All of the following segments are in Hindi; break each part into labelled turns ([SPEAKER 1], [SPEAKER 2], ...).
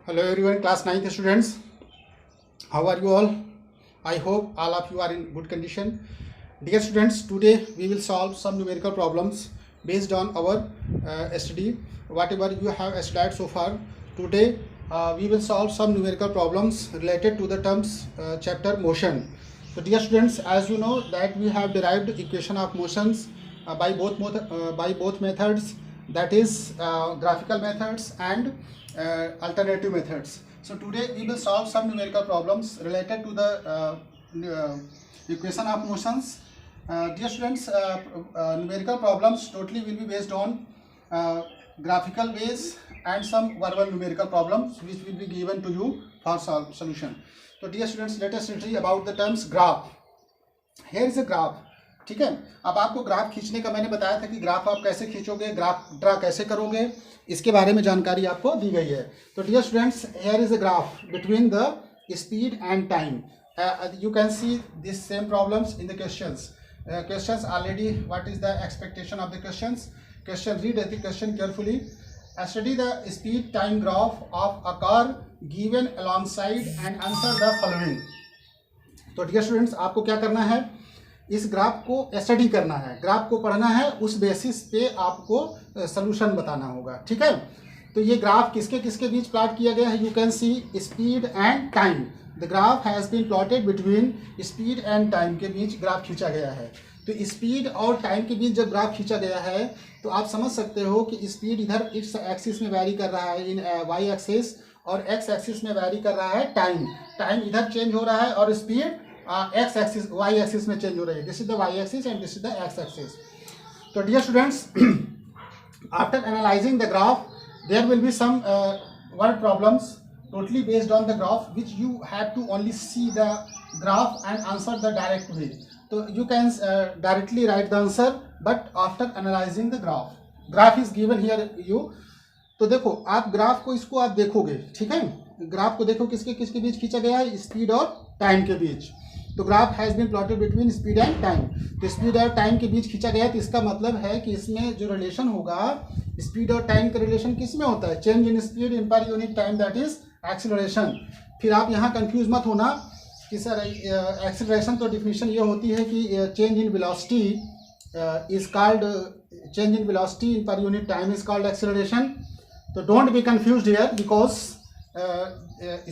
[SPEAKER 1] Hello everyone, class 9th students. How are you all? I hope all of you are in good condition. Dear students, today we will solve some numerical problems based on our study. Whatever you have studied so far, today we will solve some numerical problems related to the terms chapter motion. So dear students, as you know that we have derived equation of motions by both methods, that is graphical methods and alternative methods. So today we will solve some numerical problems related to the equation of motions. Dear students, numerical problems totally will be based on graphical ways and some verbal numerical problems which will be given to you for solution. So dear students, let us study about the terms graph. Here is a graph. ठीक है, अब आपको ग्राफ खींचने का मैंने बताया था कि ग्राफ आप कैसे खींचोगे, ग्राफ ड्रा कैसे करोगे, इसके बारे में जानकारी आपको दी गई है. तो dear students, here is a graph between the speed and time. You can see this same problems in the questions already. What is the expectation of the question? Read the question carefully. Study the speed time graph of a car given alongside and answer the following. तो डियर स्टूडेंट्स, आपको क्या करना है, इस ग्राफ को स्टडी करना है, ग्राफ को पढ़ना है, उस बेसिस पे आपको सॉल्यूशन बताना होगा. ठीक है, तो ये ग्राफ किसके किसके बीच प्लॉट किया गया है? You can see speed and time. The graph has been plotted between speed and time के बीच ग्राफ खींचा गया है. तो स्पीड और टाइम के बीच जब ग्राफ खींचा गया है तो आप समझ सकते हो कि स्पीड इधर इस एक्सिस में वैरी कर रहा है इन वाई एक्सिस, और एक्स एक्सिस में वैरी कर रहा है टाइम इधर चेंज हो रहा है, और speed X axis Y axis में चेंज हो रही है. This is the Y axis and this is the X axis. तो dear students, after analysing the graph there will be some word problems totally based on the graph which you have to only see the graph and answer the direct way. So you can directly write the answer but after analyzing the graph is given here you. तो देखो आप ग्राफ को इसको आप देखोगे, ठीक है, ग्राफ को देखो किसके किसके बीच खींचा गया है, स्पीड और टाइम के बीच. तो graph has been plotted between speed and time. तो स्पीड और टाइम के बीच खींचा गया है, तो इसका मतलब है कि इसमें जो रिलेशन होगा स्पीड और टाइम का रिलेशन किस में होता है? Change in speed in per unit time, that is acceleration. फिर आप यहाँ कंफ्यूज मत होना कि सर एक्सीलरेशन तो डिफिनीशन ये होती है कि change in velocity is called change in velocity in per unit time is called acceleration. तो don't be confused here because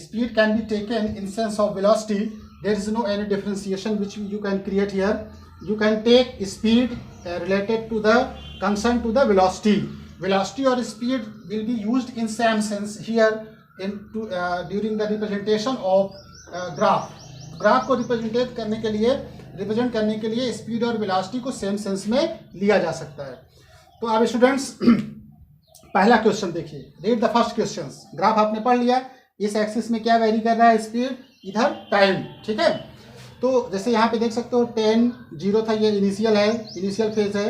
[SPEAKER 1] speed can be taken in sense of velocity. There is no any differentiation which you can create here. You can take speed related to the concern to the velocity. Velocity or speed will be used in same sense here in during the representation of graph. Graph को रिप्रेजेंट करने के लिए स्पीड और वेलोसिटी को सेम सेंस में लिया जा सकता है. तो अब स्टूडेंट्स पहला क्वेश्चन देखिए. Read the first question. Graph आपने पढ़ लिया, इस एक्सिस में क्या वेरी कर रहा है? स्पीड, इधर टाइम. ठीक है, तो जैसे यहाँ पे देख सकते हो 10 0 था, ये इनिशियल है, इनिशियल फेज है.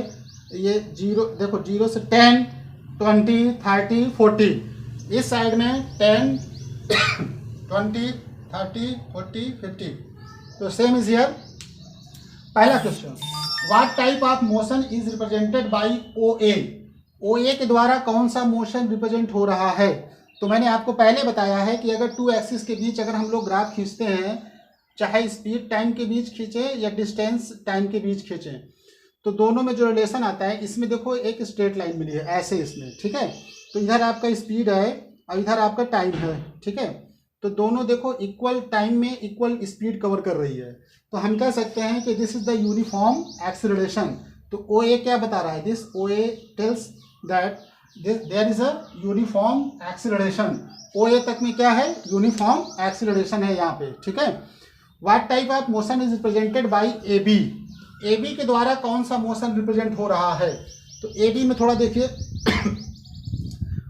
[SPEAKER 1] ये 0 देखो, 0 से 10 20 30 40. इस साइड में 10 20 30 40 50. तो सेम इज हियर. पहला question, what type of motion is represented by OA के द्वारा कौन सा मोशन रिप्रेजेंट हो रहा है? तो मैंने आपको पहले बताया है कि अगर टू एक्सिस के बीच अगर हम लोग ग्राफ खींचते हैं, चाहे स्पीड टाइम के बीच खींचे या डिस्टेंस टाइम के बीच खींचे, तो दोनों में जो रिलेशन आता है, इसमें देखो एक स्ट्रेट लाइन मिली है ऐसे इसमें. ठीक है, तो इधर आपका स्पीड है और इधर आपका टाइम है. ठीक है, तो दोनों देखो इक्वल टाइम में इक्वल स्पीड कवर कर रही है. तो हम कह सकते हैं कि this is the uniform acceleration. तो OA क्या बता रहा है? This OA tells that there is a uniform acceleration. OA तक में क्या है? यूनिफॉर्म एक्सीलरेशन है यहाँ पे. ठीक है, what type of motion is represented by AB के द्वारा कौन सा मोशन रिप्रेजेंट हो रहा है? तो AB में थोड़ा देखिए.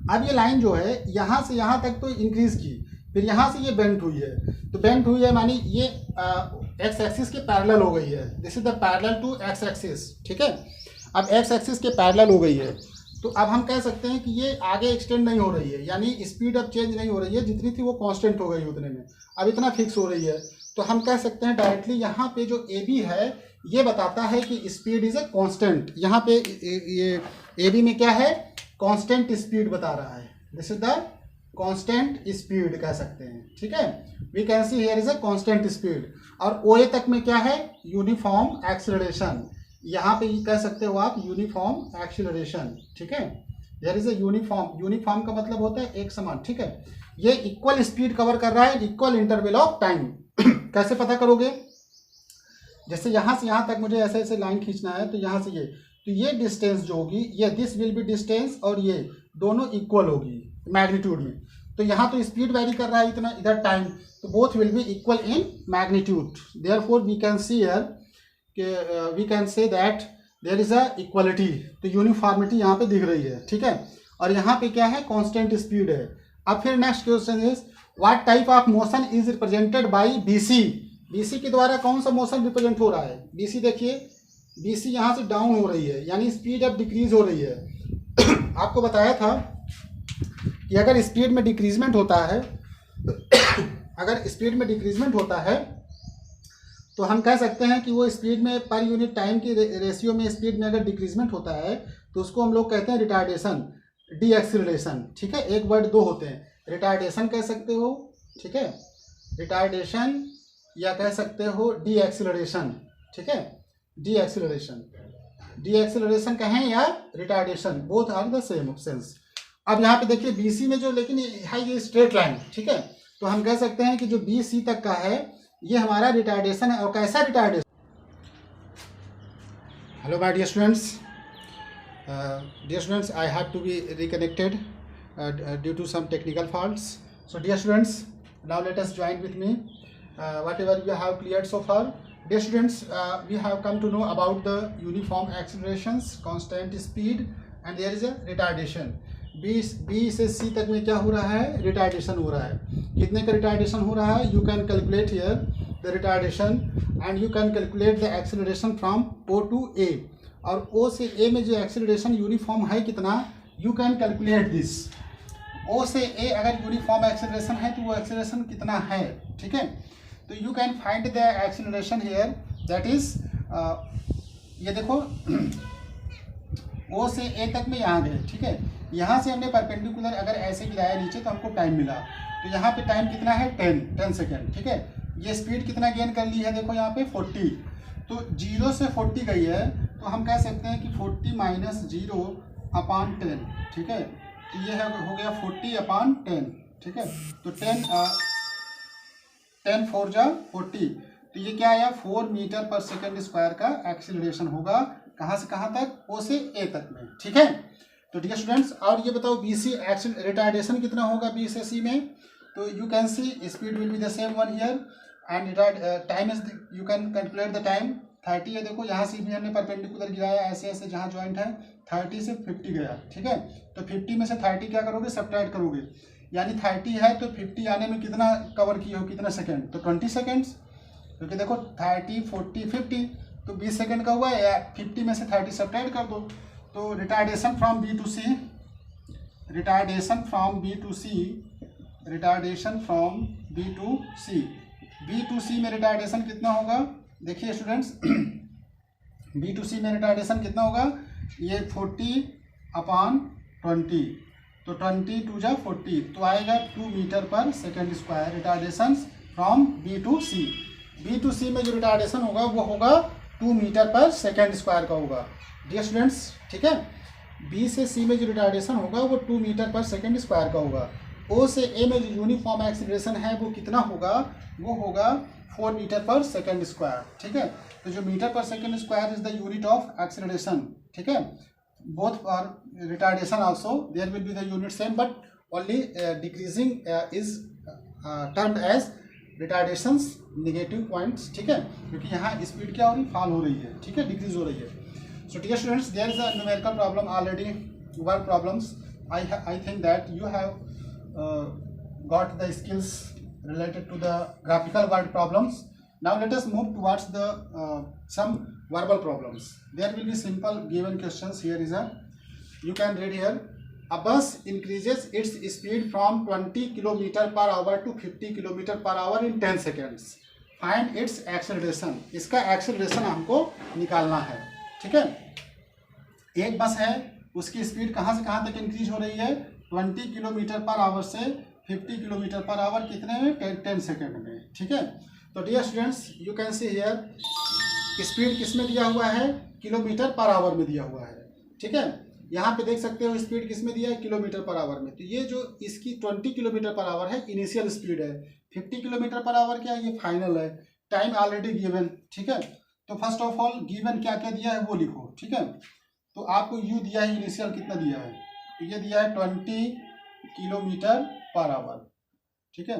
[SPEAKER 1] अब ये लाइन जो है यहाँ से यहाँ तक तो इंक्रीज की, फिर यहाँ से ये बेंट हुई है. तो बेंट हुई है मानी ये एक्स एक्सिस के पैरेलल हो गई है. This is the parallel to x axis. ठीक है, अब एक्स एक्सिस के पैरेलल हो गई है, तो अब हम कह सकते हैं कि ये आगे एक्सटेंड नहीं हो रही है, यानी स्पीड अब चेंज नहीं हो रही है, जितनी थी वो कांस्टेंट हो गई उतने में, अब इतना फिक्स हो रही है. तो हम कह सकते हैं डायरेक्टली यहाँ पे जो AB है ये बताता है कि स्पीड इज ए कांस्टेंट. यहाँ पे ये AB में क्या है? कांस्टेंट स्पीड बता रहा है. This is the constant speed कह सकते हैं, ठीक है। We can see here is a constant speed. और ओ ए तक में क्या है, यूनिफॉर्म एक्सीलरेशन, यहाँ पे कह सकते हो आप यूनिफॉर्म एक्सीलरेशन, ठीक है। Here is a uniform, uniform का मतलब होता है एक समान, ठीक है। ये इक्वल स्पीड कवर कर रहा है इक्वल इंटरवल ऑफ टाइम। कैसे पता करोगे, जैसे यहाँ से यहाँ तक मुझे ऐसे ऐसे लाइन खींचना है, तो यहाँ से ये, तो ये डिस्टेंस जो होगी, ये दिस विल बी डिस्टेंस, और ये दोनों इक्वल होगी मैग्नीट्यूड में। तो यहाँ तो स्पीड वेरी कर रहा है इतना, इधर टाइम, तो both will be equal in magnitude. Therefore we can see here, we can say that there is a equality. तो यूनिफॉर्मिटी यहाँ पे दिख रही है, ठीक है। और यहाँ पे क्या है, कांस्टेंट स्पीड है। अब फिर next question is what type of motion is represented by BC. BC के द्वारा कौन सा मोशन रिप्रेजेंट हो रहा है। बीसी देखिए, बीसी यहाँ से डाउन हो रही है, यानी स्पीड अब डिक्रीज हो रही है। आपको बताया था कि अगर स्पीड में डिक्रीजमेंट होता है अगर स्पीड में डिक्रीजमेंट होता है तो हम कह सकते हैं कि वो स्पीड में पर यूनिट टाइम की रेशियो में स्पीड में अगर डिक्रीजमेंट होता है तो उसको हम लोग कहते हैं रिटार्डेशन, डी एक्सीलरेशन, ठीक है। एक वर्ड दो होते हैं, रिटार्डेशन कह सकते हो, ठीक है, रिटार्डेशन, या कह सकते हो डी एक्सीलरेशन, ठीक है। डी एक्सीलरेशन, डी एक्सीलरेशन कहें या retardation, both are the same options. अब यहाँ पे देखिए बीसी में जो, लेकिन है ये स्ट्रेट लाइन, ठीक है, तो हम कह सकते हैं कि जो बीसी तक का है ये हमारा रिटार्डेशन है। और कैसा retardation. Hello my dear students, I have to be reconnected due to some technical faults. So dear students, now let us join with me whatever you have cleared so far. Dear students, we have come to know about the uniform accelerations, constant speed, and there is a retardation. B से C तक में क्या हो रहा है, रिटार्डेशन हो रहा है। कितने का रिटार्डेशन हो रहा है, you can calculate here the retardation and you can calculate the acceleration from O to A। और O से A में जो एक्सेलरेशन यूनिफॉर्म है कितना, you can calculate this. O से A अगर यूनिफॉर्म एक्सेलरेशन है तो वो एक्सेलरेशन कितना है, ठीक है। तो you can find the acceleration here, that is, ये देखो O से A तक में यहाँ गए, ठीक है। यहाँ से हमने परपेंडिकुलर अगर ऐसे गिराया नीचे तो हमको टाइम मिला, तो यहाँ पे टाइम कितना है 10 सेकेंड, ठीक है। ये स्पीड कितना गेन कर ली है, देखो यहाँ पे 40, तो 0 से 40 गई है, तो हम कह सकते हैं कि 40 माइनस 0 अपॉन 10, ठीक है। तो ये हो गया 40 अपॉन 10, ठीक है। तो 10 4 जा 40, तो ये क्या आया, 4 मीटर पर सेकेंड स्क्वायर का एक्सीलरेशन होगा। कहाँ से कहाँ तक, O से A तक में, ठीक है। तो डियर स्टूडेंट्स, और ये बताओ BC रिटार्डेशन कितना होगा B से C में। तो you can see speed will be the same one here and time is, you can calculate the time 30 है। देखो यहाँ से भी हमने परपेंडिकुलर गिराया ऐसे ऐसे, जहाँ ज्वाइंट है 30 से 50 गया, ठीक है। तो 50 में से 30 क्या करोगे, सब्ट्रैक्ट करोगे, यानी 30 है तो 50 आने में कितना कवर किए हो, कितना सेकेंड, तो 20 सेकेंड्स। क्योंकि देखो 30 40 50 तो 20 सेकेंड का हुआ, या 50 में से 30 सब्ट्रैक्ट कर दो। तो retardation from B to C, retardation from B to C, retardation from B to C, B to C में रिटार्डेशन कितना होगा, देखिए स्टूडेंट्स, B to C में रिटार्डेशन कितना होगा, ये 40 अपॉन 20, तो 20 2 जा 40, तो आएगा 2 metre per second square retardation from B to C। B to C में जो रिटार्डेशन होगा वो होगा 2 मीटर पर सेकेंड स्क्वायर का होगा डियर स्टूडेंट्स, ठीक है। B से C में जो रिटार्डेशन होगा वो 2 मीटर पर सेकेंड स्क्वायर का होगा। O से A में जो यूनिफॉर्म एक्सीलरेशन है वो कितना होगा, वो होगा 4 मीटर पर सेकेंड स्क्वायर, ठीक है। तो जो metre per second square is the unit of acceleration, ठीक है। Both for retardation also there will be the unit same, but only decreasing is termed as retardations negative points, ठीक है, क्योंकि यहाँ स्पीड क्या हो रही, फॉल हो रही है, ठीक है, डिक्रीज हो रही है। So dear students, there is a numerical problem already, word problems. I think that you have got the skills related to the graphical word problems. Now let us move towards the some verbal problems. There will be simple given questions. Here is a, you can read here. A bus increases its speed from 20 km/h to 50 km/h in 10 seconds. Find its acceleration. इसका acceleration हमको निकालना है, ठीक है। एक बस है, उसकी स्पीड कहाँ से कहाँ तक इंक्रीज हो रही है, 20 km/h से 50 किलोमीटर पर आवर कितने में, 10 सेकेंड में। ठीक है, तो dear students you can see here speed किस में दिया हुआ है, किलोमीटर पर आवर में दिया हुआ है। ठीक है, यहाँ पे देख सकते हो स्पीड किस में दिया है, किलोमीटर पर आवर में। तो ये जो इसकी 20 किलोमीटर पर आवर है इनिशियल स्पीड है, 50 किलोमीटर पर आवर क्या है, ये फाइनल है। Time already given. ठीक है, तो फर्स्ट ऑफ ऑल गिवन क्या क्या दिया है वो लिखो। ठीक है, तो आपको यू दिया है, इनिशियल कितना दिया है, तो ये दिया है 20 किलोमीटर पर आवर। ठीक है,